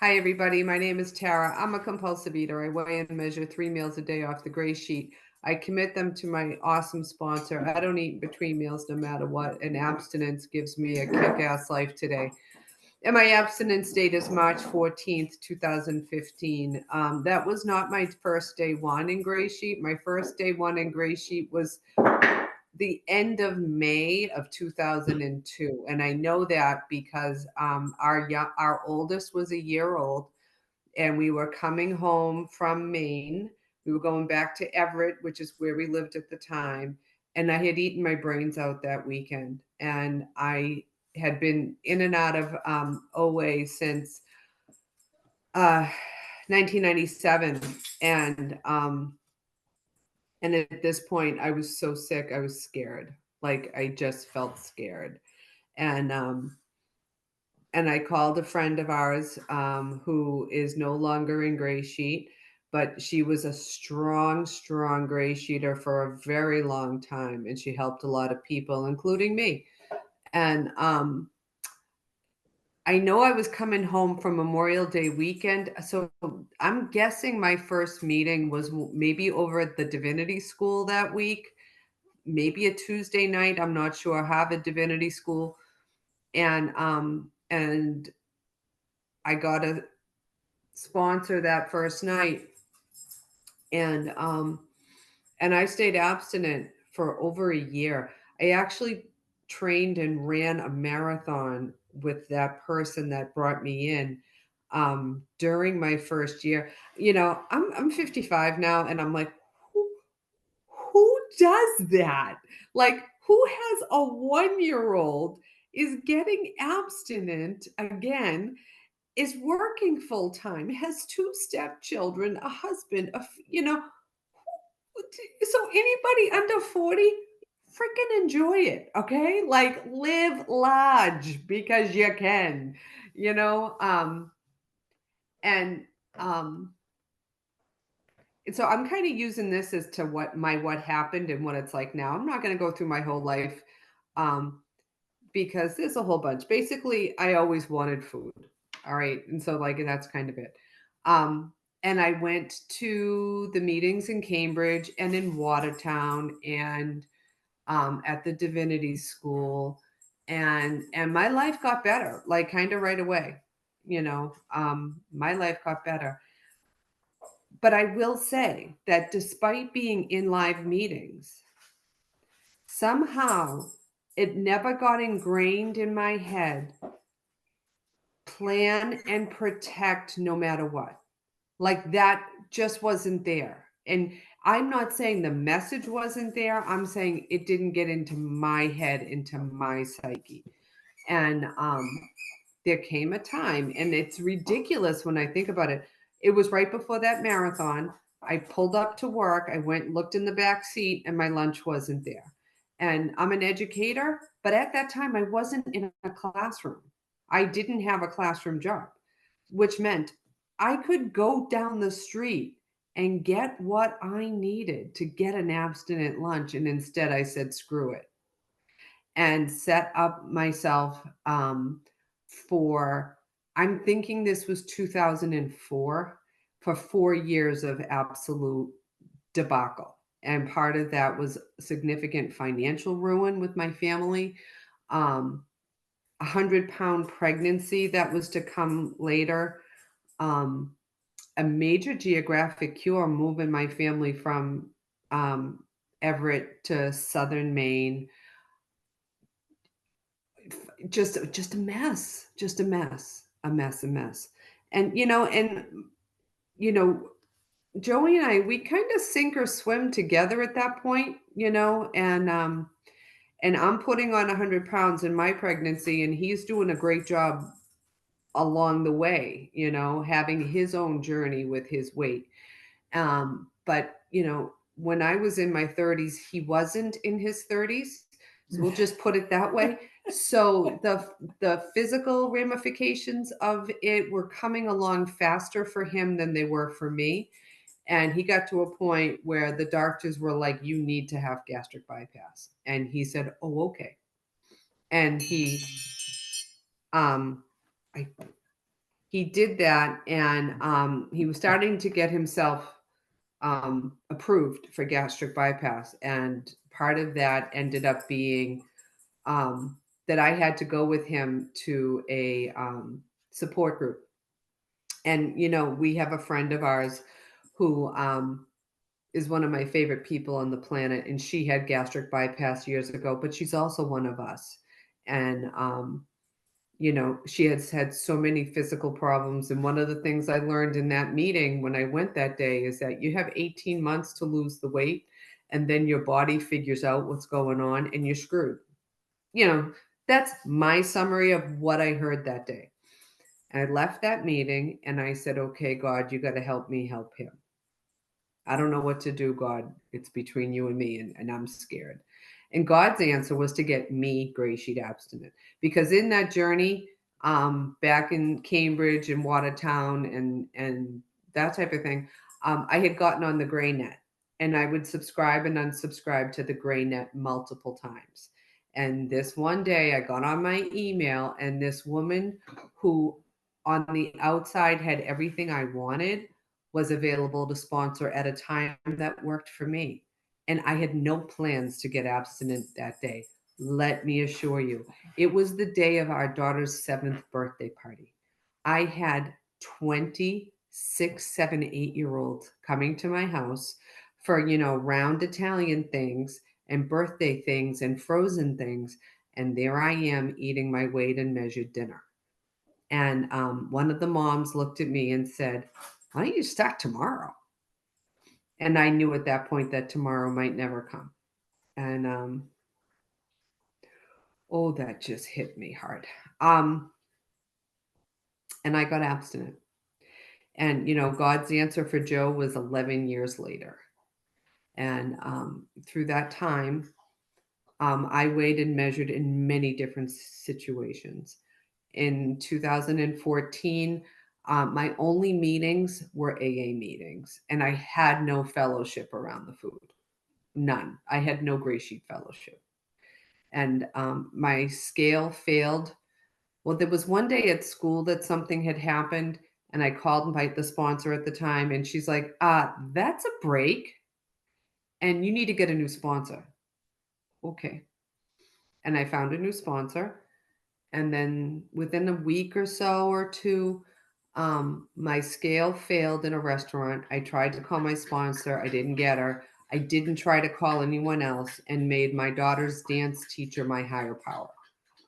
Hi, everybody. My name is Tara. I'm a compulsive eater. I weigh and measure 3 meals a day off the gray sheet. I commit them to my awesome sponsor. I don't eat between meals no matter what, and abstinence gives me a kick ass life today. And my abstinence date is March 14th, 2015. That was not my first day one in gray sheet. My first day one in gray sheet was the end of May of 2002, and I know that because our oldest was a year old, and we were coming home from Maine. We were going back to Everett, which is where we lived at the time, and I had eaten my brains out that weekend, and I had been in and out of OA since uh, 1997, and at this point, I was so sick, I was scared. Like I just felt scared. And and I called a friend of ours who is no longer in Gray Sheet, but she was a strong, strong Gray Sheeter for a very long time, and she helped a lot of people, including me. And I know I was coming home from Memorial Day weekend, so I'm guessing my first meeting was maybe over at the Divinity School that week, maybe a Tuesday night. I'm not sure. Harvard Divinity School, and I got a sponsor that first night, and and I stayed abstinent for over a year. I actually trained and ran a marathon with that person that brought me in during my first year. I'm 55 now, and I'm like, who who does that? Like, who has a 1 year old is getting abstinent again, is working full time, has two stepchildren, a husband, so anybody under 40, freaking enjoy it, okay? Like live large because you can, you know? And um and so I'm kind of using this as to what happened and what it's like now. I'm not going to go through my whole life um because there's a whole bunch. Basically, I always wanted food. All right. And so like that's kind of it. Um and I went to the meetings in Cambridge and in Watertown and at the Divinity School, and my life got better, like kind of right away. My life got better. But I will say that despite being in live meetings, somehow it never got ingrained in my head, plan and protect no matter what. Like that just wasn't there. And I'm not saying the message wasn't there. I'm saying it didn't get into my head, into my psyche. And there came a time, and it's ridiculous when I think about it. It was right before that marathon. I pulled up to work. I went and looked in the back seat, and my lunch wasn't there. And I'm an educator, but at that time, I wasn't in a classroom. I didn't have a classroom job, which meant I could go down the street and get what I needed to get an abstinent lunch. And instead, I said, screw it, and set up myself for, I'm thinking this was 2004, for 4 years of absolute debacle. And part of that was significant financial ruin with my family. A 100-pound pregnancy that was to come later. Um, a major geographic cure, moving my family from um, Everett to southern Maine. Just a mess, just a mess, a mess, a mess. And Joey and I, we kind of sink or swim together at that point, and I'm putting on 100 pounds in my pregnancy, and he's doing a great job along the way, having his own journey with his weight. But when I was in my 30s, he wasn't in his 30s. So we'll just put it that way. So the physical ramifications of it were coming along faster for him than they were for me. And he got to a point where the doctors were like, you need to have gastric bypass. And he said, oh, okay. And um I he did that, and he was starting to get himself approved for gastric bypass. And part of that ended up being that I had to go with him to a support group. And, we have a friend of ours who is one of my favorite people on the planet. And she had gastric bypass years ago, but she's also one of us. And, she has had so many physical problems. And one of the things I learned in that meeting when I went that day is that you have 18 months to lose the weight, and then your body figures out what's going on and you're screwed. That's my summary of what I heard that day. I left that meeting and I said, okay, God, you got to help me help him. I don't know what to do, God. It's between you and me, and I'm scared. And God's answer was to get me gray sheet abstinent. Because in that journey, back in Cambridge and Watertown and that type of thing, I had gotten on the gray net, and I would subscribe and unsubscribe to the gray net multiple times. And this one day I got on my email, and this woman who on the outside had everything I wanted was available to sponsor at a time that worked for me. And I had no plans to get abstinent that day. Let me assure you, it was the day of our daughter's 7th birthday party. I had 26, 7, 8 year olds coming to my house for, round Italian things and birthday things and frozen things. And there I am eating my weighed and measured dinner. And one of the moms looked at me and said, why don't you start tomorrow? And I knew at that point that tomorrow might never come. And that just hit me hard. And I got abstinent. And, God's answer for Joe was 11 years later. And through that time, I weighed and measured in many different situations. In 2014, my only meetings were AA meetings, and I had no fellowship around the food. None. I had no gray sheet fellowship. And my scale failed. Well, there was one day at school that something had happened, and I called the sponsor at the time, and she's like, that's a break, and you need to get a new sponsor. Okay. And I found a new sponsor. And then within a week or so or two, my scale failed in a restaurant. I tried to call my sponsor. I didn't get her. I didn't try to call anyone else, and made my daughter's dance teacher my higher power.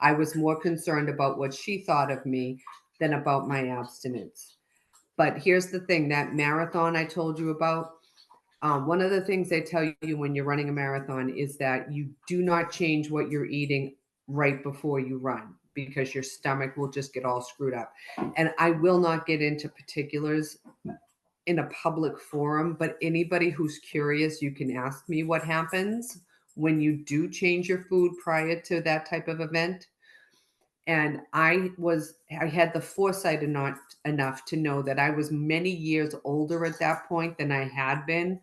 I was more concerned about what she thought of me than about my abstinence. But here's the thing, that marathon I told you about, one of the things they tell you when you're running a marathon is that you do not change what you're eating right before you run, because your stomach will just get all screwed up. And I will not get into particulars in a public forum, but anybody who's curious, you can ask me what happens when you do change your food prior to that type of event. And I had the foresight enough to know that I was many years older at that point than I had been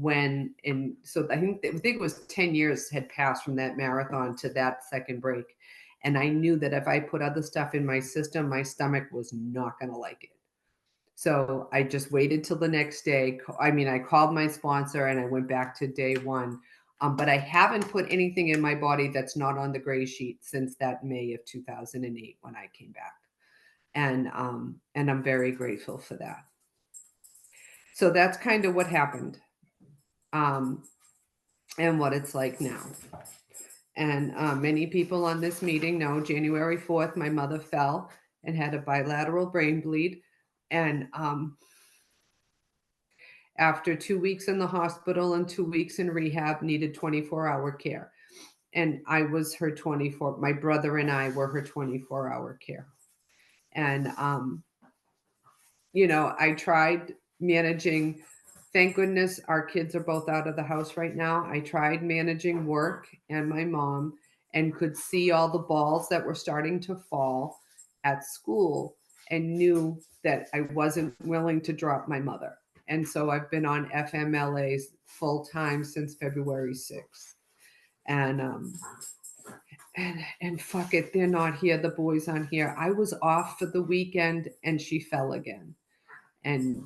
so I think it was 10 years had passed from that marathon to that second break. And I knew that if I put other stuff in my system, my stomach was not going to like it. So I just waited till the next day. I called my sponsor and I went back to day one. But I haven't put anything in my body that's not on the gray sheet since that May of 2008 when I came back. And I'm very grateful for that. So that's kind of what happened, and what it's like now. And many people on this meeting know January 4th, my mother fell and had a bilateral brain bleed. And after 2 weeks in the hospital and 2 weeks in rehab, needed 24-hour care. And I was her my brother and I were her 24-hour care. And, I tried managing, thank goodness our kids are both out of the house right now. I tried managing work and my mom, and could see all the balls that were starting to fall at school, and knew that I wasn't willing to drop my mother. And so I've been on FMLA full time since February 6th. And And fuck it, they're not here. The boys aren't here. I was off for the weekend and she fell again and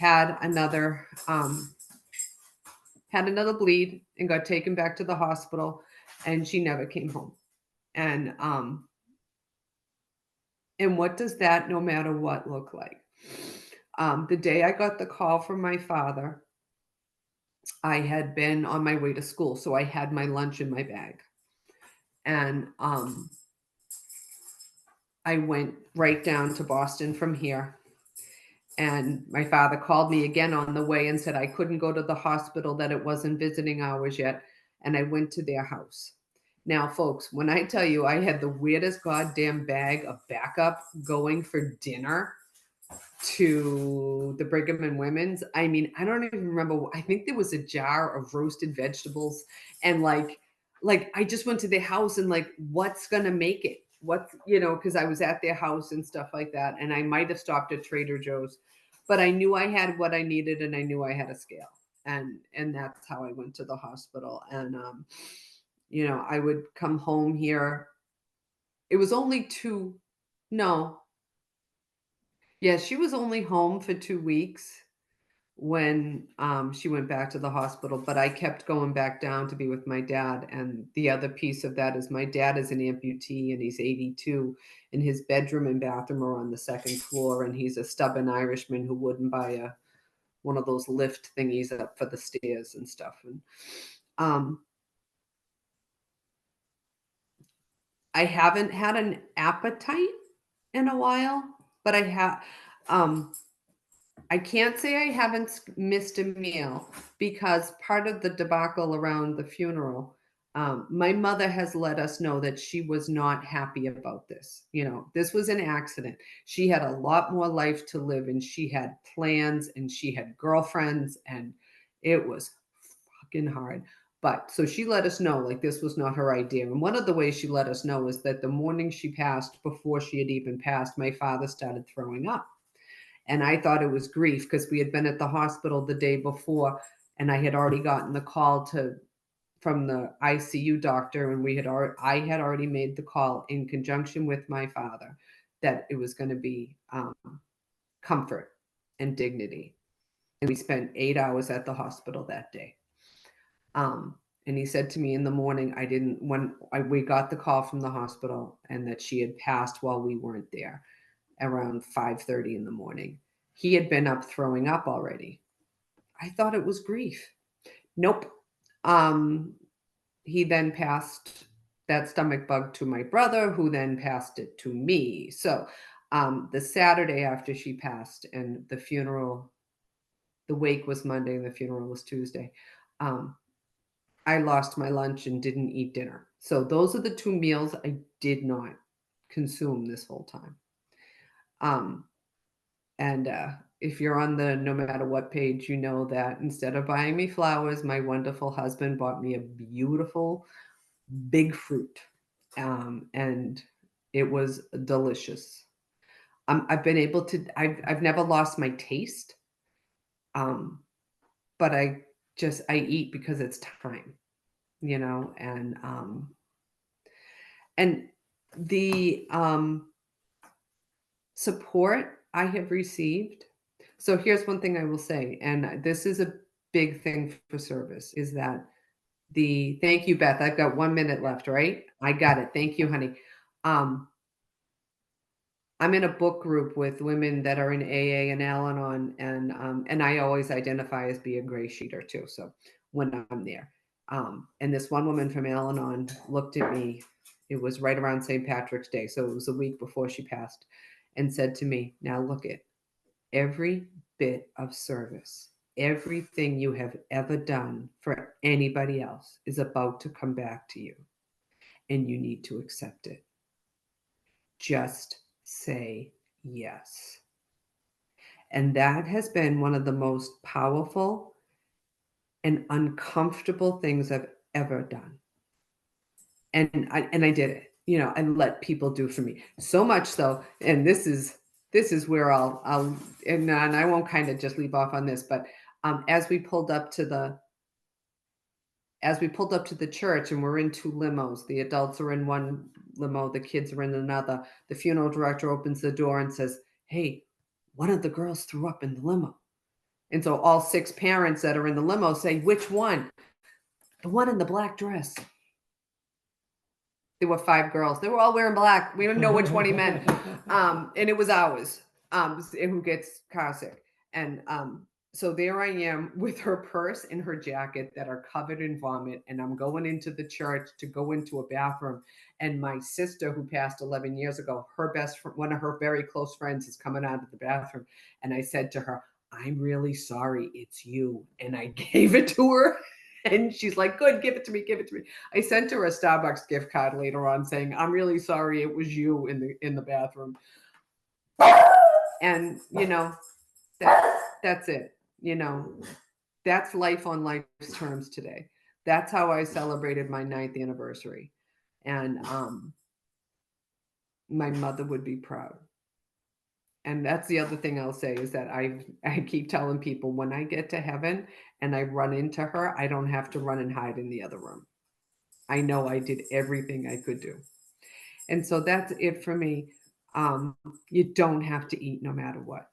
had another bleed and got taken back to the hospital, and she never came home. And what does that, no matter what, look like? The day I got the call from my father, I had been on my way to school, so I had my lunch in my bag. And I went right down to Boston from here. And my father called me again on the way and said I couldn't go to the hospital, that it wasn't visiting hours yet. And I went to their house. Now, folks, when I tell you I had the weirdest goddamn bag of backup going for dinner to the Brigham and Women's, I mean, I don't even remember. I think there was a jar of roasted vegetables, and like I just went to their house and like, what's gonna make it? What, because I was at their house and stuff like that, and I might have stopped at Trader Joe's, but I knew I had what I needed, and I knew I had a scale, and that's how I went to the hospital. And I would come home here. It was only two. No, yeah, she was only home for 2 weeks when she went back to the hospital, but I kept going back down to be with my dad. And the other piece of that is my dad is an amputee and he's 82, and his bedroom and bathroom are on the second floor, and he's a stubborn Irishman who wouldn't buy one of those lift thingies up for the stairs and stuff. And I haven't had an appetite in a while, but I can't say I haven't missed a meal, because part of the debacle around the funeral, my mother has let us know that she was not happy about this. This was an accident. She had a lot more life to live, and she had plans, and she had girlfriends, and it was fucking hard. But so she let us know, like, this was not her idea. And one of the ways she let us know is that the morning she passed, before she had even passed, my father started throwing up. And I thought it was grief, because we had been at the hospital the day before, and I had already gotten the call from the ICU doctor, and I had already made the call in conjunction with my father that it was going to be comfort and dignity. And we spent 8 hours at the hospital that day. And he said to me in the morning, we got the call from the hospital, and that she had passed while we weren't there, around 5:30 in the morning. He had been up throwing up already. I thought it was grief. Nope. He then passed that stomach bug to my brother, who then passed it to me. So the Saturday after she passed, and the funeral, the wake was Monday and the funeral was Tuesday, I lost my lunch and didn't eat dinner. So those are the 2 meals I did not consume this whole time. And if you're on the No Matter What page, you know that instead of buying me flowers, my wonderful husband bought me a beautiful big fruit. And it was delicious. I've never lost my taste. But I eat because it's time, and the support I have received. So here's one thing I will say, and this is a big thing for service, is that thank you, Beth. I've got 1 minute left, right? I got it. Thank you, honey. I'm in a book group with women that are in AA and Al-Anon, and I always identify as being a GreySheeter too. So when I'm there, and this one woman from Al-Anon looked at me. It was right around St. Patrick's Day, so it was a week before she passed, and said to me, "Now look at every bit of service, everything you have ever done for anybody else is about to come back to you, and you need to accept it. Just say yes." And that has been one of the most powerful and uncomfortable things I've ever done. And I did it, and let people do for me. So much so, and this is where I'll and I won't kind of just leave off on this, but as we pulled up to as we pulled up to the church and we're in 2 limos, the adults are in one limo, the kids are in another. The funeral director opens the door and says, "Hey, one of the girls threw up in the limo." And so all 6 parents that are in the limo say, "Which one?" "The one in the black dress." There were 5 girls. They were all wearing black. We didn't know which one he meant. And it was ours, who gets car sick. And so there I am with her purse and her jacket that are covered in vomit. And I'm going into the church to go into a bathroom. And my sister, who passed 11 years ago, her best friend, one of her very close friends, is coming out of the bathroom. And I said to her, "I'm really sorry. It's you." And I gave it to her. And she's like, "Good, give it to me, give it to me." I sent her a Starbucks gift card later on saying, "I'm really sorry it was you in the bathroom." And that's it. That's life on life's terms today. That's how I celebrated my 9th anniversary. And my mother would be proud. And that's the other thing I'll say is that I keep telling people when I get to heaven and I run into her, I don't have to run and hide in the other room. I know I did everything I could do. And so that's it for me. You don't have to eat no matter what.